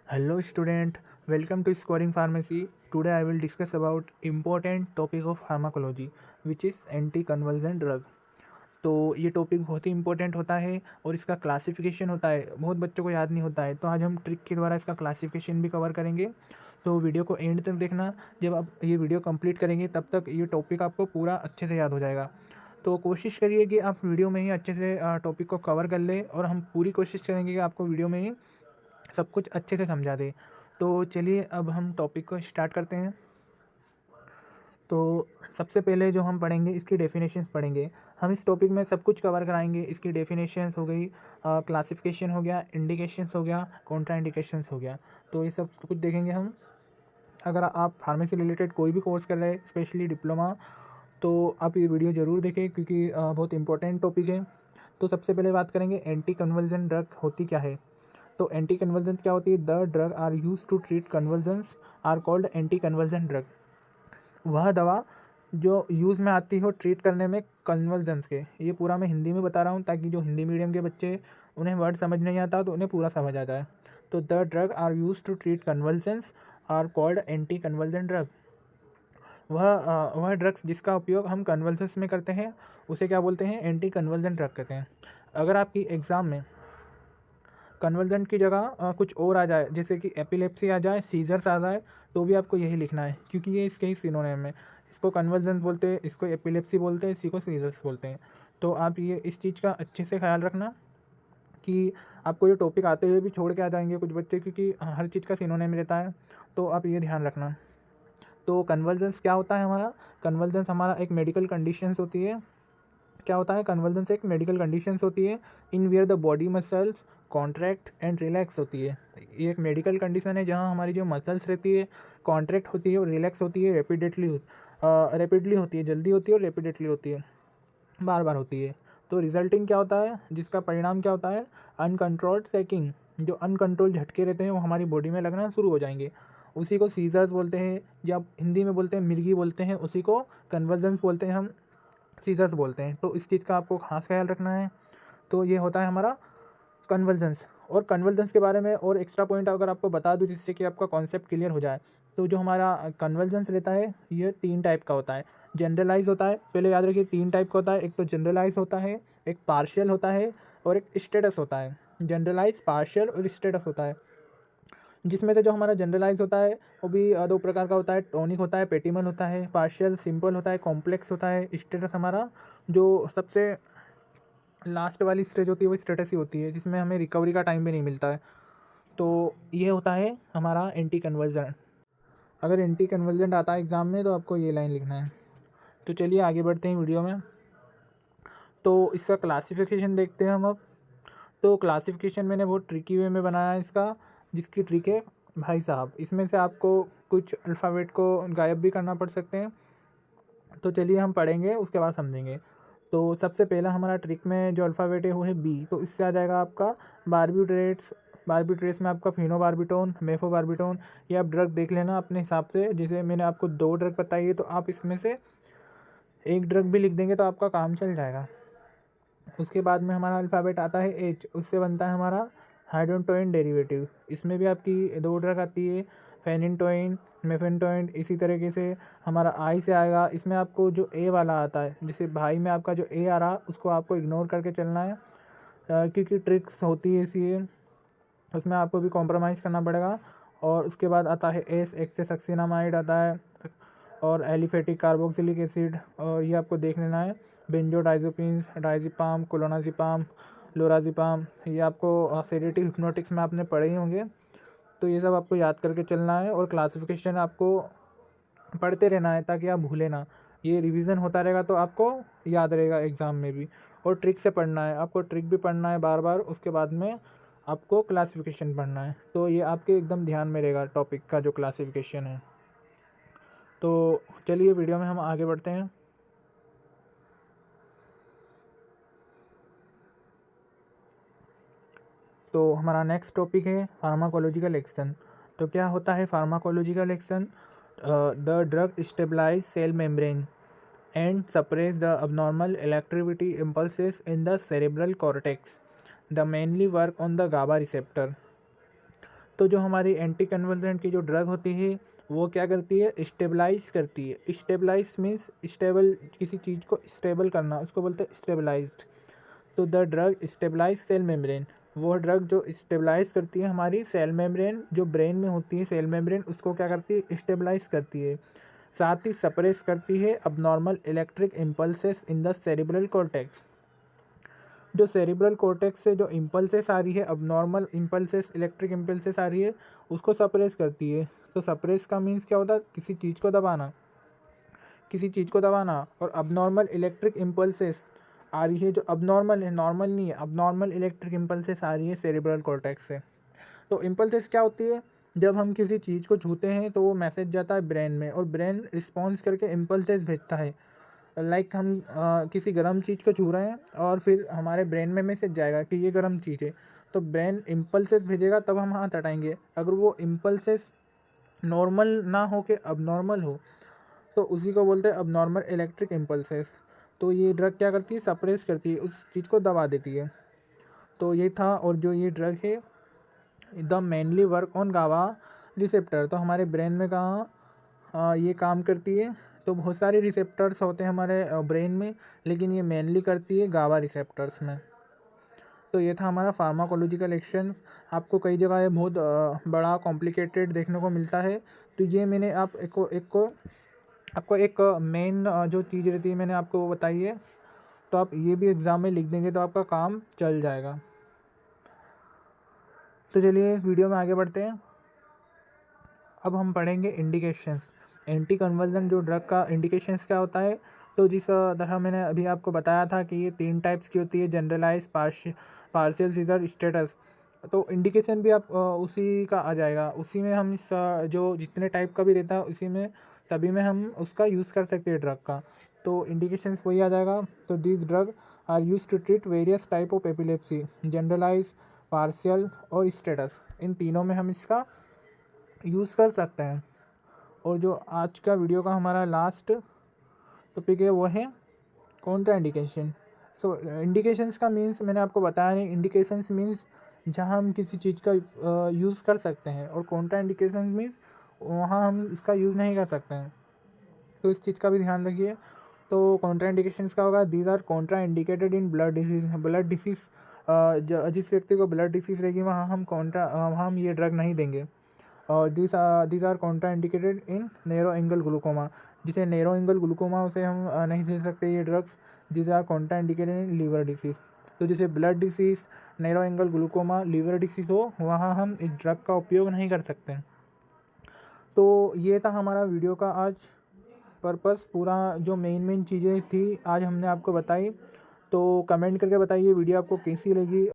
Hello student, welcome to Scoring Pharmacy. Today I will discuss about important topic of pharmacology which is anti-convulsant drug. तो ये topic बहुत ही important होता है और इसका क्लासिफिकेशन होता है, बहुत बच्चों को याद नहीं होता है। तो आज हम ट्रिक के द्वारा इसका क्लासिफिकेशन भी कवर करेंगे। तो वीडियो को एंड तक देखना। जब आप ये वीडियो कंप्लीट करेंगे तब तक ये टॉपिक आपको पूरा अच्छे से याद हो जाएगा। तो कोशिश करिए कि आप वीडियो में ही अच्छे से टॉपिक को कवर कर लें और हम पूरी कोशिश करेंगे कि आपको वीडियो में ही सब कुछ अच्छे से समझा दे। तो चलिए अब हम टॉपिक को स्टार्ट करते हैं। तो सबसे पहले जो हम पढ़ेंगे इसकी डेफिनेशंस पढ़ेंगे। हम इस टॉपिक में सब कुछ कवर कराएंगे। इसकी डेफिनेशंस हो गई, क्लासिफिकेशन हो गया, इंडिकेशंस हो गया, कॉन्ट्रा इंडिकेशंस हो गया। तो ये सब कुछ देखेंगे हम। अगर आप फार्मेसी रिलेटेड कोई भी कोर्स कर रहे हैं, स्पेशली डिप्लोमा, तो आप ये वीडियो ज़रूर देखें क्योंकि बहुत इंपॉर्टेंट टॉपिक है। तो सबसे पहले बात करेंगे एंटी कन्वर्जन ड्रग होती क्या है। तो एंटी कन्वर्जेंस क्या होती है? The drug are use to treat convulsions are called anti convulsion drug. वह दवा जो यूज़ में आती हो ट्रीट करने में कन्वर्जेंस के। ये पूरा मैं हिंदी में बता रहा हूँ ताकि जो हिंदी मीडियम के बच्चे उन्हें वर्ड समझ नहीं आता तो उन्हें पूरा समझ आ जाए। तो the drug are use to treat convulsions are called anti convulsion drug. वह ड्रग्स जिसका उपयोग हम कन्वर्जेंस में करते हैं उसे क्या बोलते हैं? एंटी कन्वर्जन ड्रग कहते हैं। अगर आपकी एग्ज़ाम में कन्वर्जेंट की जगह कुछ और आ जाए, जैसे कि एपिलेप्सी आ जाए, सीजर्स आ जाए, तो भी आपको यही लिखना है क्योंकि ये इसके ही सिनोनिम है। इसको कन्वर्जेंट बोलते हैं, इसको एपिलेप्सी बोलते हैं, इसी को सीजर्स बोलते हैं। तो आप ये इस चीज़ का अच्छे से ख्याल रखना कि आपको ये टॉपिक आते हुए भी छोड़ के आ जाएंगे कुछ बच्चे, क्योंकि हर चीज़ का सिनोनिम रहता है। तो आप ये ध्यान रखना। तो कन्वर्जेंस क्या होता है हमारा? कन्वर्जेंस हमारा एक मेडिकल कंडीशंस होती है। क्या होता है? कन्वर्जेंस एक मेडिकल कंडीशंस होती है in where the body muscles contract and relax होती है। ये एक मेडिकल कंडीशन है जहाँ हमारी जो मसल्स रहती है कॉन्ट्रैक्ट होती है और रिलैक्स होती है, रेपिडली होती है, जल्दी होती है और रेपिडेटली होती है, बार बार होती है। तो रिजल्टिंग क्या होता है? जिसका परिणाम क्या होता है? अनकंट्रोल्ड सेकिंग। जो अनकंट्रोल झटके रहते हैं वो हमारी बॉडी में लगना शुरू हो जाएंगे। उसी को सीजर्स बोलते हैं, या हिंदी में बोलते हैं मिर्गी बोलते हैं। उसी को कन्वर्जेंस बोलते हैं, हम सीजर्स बोलते हैं। तो इस चीज़ का आपको खास ख्याल रखना है। तो ये होता है हमारा कन्वर्जेंस। और कन्वर्जेंस के बारे में और एक्स्ट्रा पॉइंट अगर आपको बता दूं जिससे कि आपका कॉन्सेप्ट क्लियर हो जाए, तो जो हमारा कन्वर्जेंस रहता है ये 3 टाइप का होता है। जनरलाइज होता है, पहले याद रखिए 3 टाइप का होता है। एक तो जनरलाइज होता है, एक पार्शियल होता है और एक स्टेटस होता है। जनरलाइज, पार्शियल और स्टेटस होता है। जिसमें से जो हमारा जनरलाइज होता है वो भी 2 प्रकार का होता है। टॉनिक होता है, पेटिमल होता है। पार्शियल सिंपल होता है, कॉम्प्लेक्स होता है। स्टेटस हमारा जो सबसे लास्ट वाली स्टेज होती है वो स्टेटस ही होती है, जिसमें हमें रिकवरी का टाइम भी नहीं मिलता है। तो ये होता है हमारा एंटी कन्वर्जेंट। अगर एंटी कन्वर्जेंट आता है एग्ज़ाम में तो आपको ये लाइन लिखना है। तो चलिए आगे बढ़ते हैं वीडियो में। तो इसका क्लासिफिकेशन देखते हैं हम अब। तो क्लासिफिकेशन मैंने बहुत ट्रिकी वे में बनाया है इसका, जिसकी ट्रिक है भाई साहब, इसमें से आपको कुछ अल्फ़ाबेट को गायब भी करना पड़ सकते हैं। तो चलिए हम पढ़ेंगे उसके बाद समझेंगे। तो सबसे पहला हमारा ट्रिक में जो अल्फ़ाबेट है वो है बी। तो इससे आ जाएगा आपका बारबीट्रेट्स। बारबीट्रेट्स में आपका फिनोबार्बिटोन, मेफोबार्बिटोन। ये आप ड्रग देख लेना अपने हिसाब से। जैसे मैंने आपको 2 ड्रग बताई है तो आप इसमें से एक ड्रग भी लिख देंगे तो आपका काम चल जाएगा। उसके बाद में हमारा अल्फ़ाबेट आता है एच। उससे बनता है हमारा हाइड्रोटोइन डेरिवेटिव। इसमें भी आपकी 2 ड्रग आती है, फेनिटोइन, मेफेनटोइन। इसी तरीके से हमारा आई से आएगा। इसमें आपको जो ए वाला आता है, जैसे भाई में आपका जो ए आ रहा उसको आपको इग्नोर करके चलना है, क्योंकि ट्रिक्स होती है इसलिए उसमें आपको भी कॉम्प्रोमाइज़ करना पड़ेगा। और उसके बाद आता है एस। एक्स से सक्सिनामाइड आता है और एलिफेटिक कार्बोक्सिलिक एसिड, और ये आपको देख लेना है। बेंजोडाइज़ोपिन्स, डायज़ेपाम, क्लोनाज़ेपाम, लोराज़ेपाम। ये आपको सेडेटिव हिप्नोटिक्स में आपने पढ़े ही होंगे। तो ये सब आपको याद करके चलना है और क्लासिफिकेशन आपको पढ़ते रहना है ताकि आप भूलें ना। ये रिवीजन होता रहेगा तो आपको याद रहेगा एग्ज़ाम में भी। और ट्रिक से पढ़ना है, आपको ट्रिक भी पढ़ना है बार बार। उसके बाद में आपको क्लासिफिकेशन पढ़ना है। तो ये आपके एकदम ध्यान में रहेगा टॉपिक का जो क्लासिफिकेशन है। तो चलिए वीडियो में हम आगे बढ़ते हैं। तो हमारा नेक्स्ट टॉपिक है फार्माकोलॉजिकल एक्शन। तो क्या होता है pharmacological action? The drug stabilise cell membrane and suppress the abnormal electricity impulses in the cerebral cortex. The mainly work on the GABA receptor. तो जो हमारी एंटी कन्वल्जेंट की जो ड्रग होती है वो क्या करती है, स्टेबलाइज करती है। स्टेबलाइज मीन्स स्टेबल, किसी चीज़ को स्टेबल करना, उसको बोलते हैं स्टेबलाइज्ड। तो the drug stabilise cell membrane, वो ड्रग जो स्टेबलाइज करती है हमारी सेल मेम्ब्रेन, जो ब्रेन में होती है सेल मेम्ब्रेन, उसको क्या करती है, स्टेबलाइज करती है। साथ ही सप्रेस करती है abnormal electric impulses in the cerebral cortex. जो सेरिब्रल कॉर्टेक्स से जो इम्पल्सेस आ रही है, अबनॉर्मल इम्पल्सेस, इलेक्ट्रिक इम्पल्सेस आ रही है, उसको सप्रेस करती है। तो सप्रेस का मीन्स क्या होता है, किसी चीज़ को दबाना, किसी चीज़ को दबाना। और अबनॉर्मल इलेक्ट्रिक इम्पल्सेस आ रही है, जो अबनॉर्मल है, नॉर्मल नहीं है, अबनॉर्मल इलेक्ट्रिक इम्पल्सेस आ रही है सेरिब्रल कॉर्टेक्स से। तो इम्पल्सेस क्या होती है, जब हम किसी चीज़ को छूते हैं तो वो मैसेज जाता है ब्रेन में, और ब्रेन रिस्पॉन्स करके इम्पल्सेस भेजता है। लाइक हम किसी गर्म चीज़ को छू रहे हैं और फिर हमारे ब्रेन में मैसेज जाएगा कि ये गर्म चीज़ है, तो ब्रेन इम्पल्सेस भेजेगा, तब हम हाथ हटाएंगे। अगर वो इम्पल्सेस नॉर्मल ना हो के अबनॉर्मल हो, तो उसी को बोलते हैं अबनॉर्मल इलेक्ट्रिक इम्पल्सेस। तो ये ड्रग क्या करती है, सप्रेस करती है, उस चीज़ को दबा देती है। तो ये था। और जो ये ड्रग है, द मेनली वर्क ऑन गावा रिसेप्टर, तो हमारे ब्रेन में कहाँ ये काम करती है, तो बहुत सारे रिसेप्टर्स होते हैं हमारे ब्रेन में, लेकिन ये मेनली करती है गावा रिसेप्टर्स में। तो ये था हमारा फार्माकोलॉजिकल एक्शन। आपको कई जगह ये बहुत बड़ा कॉम्प्लिकेटेड देखने को मिलता है। तो ये मैंने आपको एक मेन जो चीज़ रहती है मैंने आपको वो बताई है, तो आप ये भी एग्ज़ाम में लिख देंगे तो आपका काम चल जाएगा। तो चलिए वीडियो में आगे बढ़ते हैं। अब हम पढ़ेंगे इंडिकेशंस। एंटी कन्वर्जन जो ड्रग का इंडिकेशंस क्या होता है, तो जिस तरह मैंने अभी आपको बताया था कि ये 3 टाइप्स की होती है, जनरलाइज, पार्शियल सीजर, स्टेटस। तो इंडिकेशन भी आप उसी का आ जाएगा, उसी में हम जो जितने टाइप का भी रहता है उसी में सभी में हम उसका यूज़ कर सकते हैं ड्रग का। तो इंडिकेशंस वही आ जाएगा। तो this drug are use to treat various type of epilepsy, generalise, partial और स्टेटस, इन तीनों में हम इसका यूज़ कर सकते हैं। और जो आज का वीडियो का हमारा लास्ट टॉपिक है वो है कॉन्ट्रा इंडिकेशन। सो इंडिकेशंस का मीन्स मैंने आपको बताया नहीं, इंडिकेशंस मीन्स जहाँ हम किसी चीज़ का यूज़ कर सकते हैं, और कॉन्ट्रा इंडिकेशंस मीन्स वहाँ हम इसका यूज़ नहीं कर सकते हैं। तो इस चीज़ का भी ध्यान रखिए। तो कॉन्ट्रा इंडिकेशंस क्या होगा, these are contraindicated in blood disease. Blood disease, जिस व्यक्ति को ब्लड डिसीज़ रहेगी वहाँ हम ये ड्रग नहीं देंगे। और this are contraindicated in narrow angle glaucoma, जिसे नैरो एंगल ग्लूकोमा उसे हम नहीं दे सकते ये drugs. This are contraindicated in liver disease, तो जैसे blood disease, narrow angle glaucoma, liver disease हो, वहाँ हम इस ड्रग का उपयोग नहीं कर सकते। तो ये था हमारा वीडियो का आज पर्पस, पूरा जो मेन चीज़ें थी आज हमने आपको बताई। तो कमेंट करके बताइए वीडियो आपको कैसी लगी।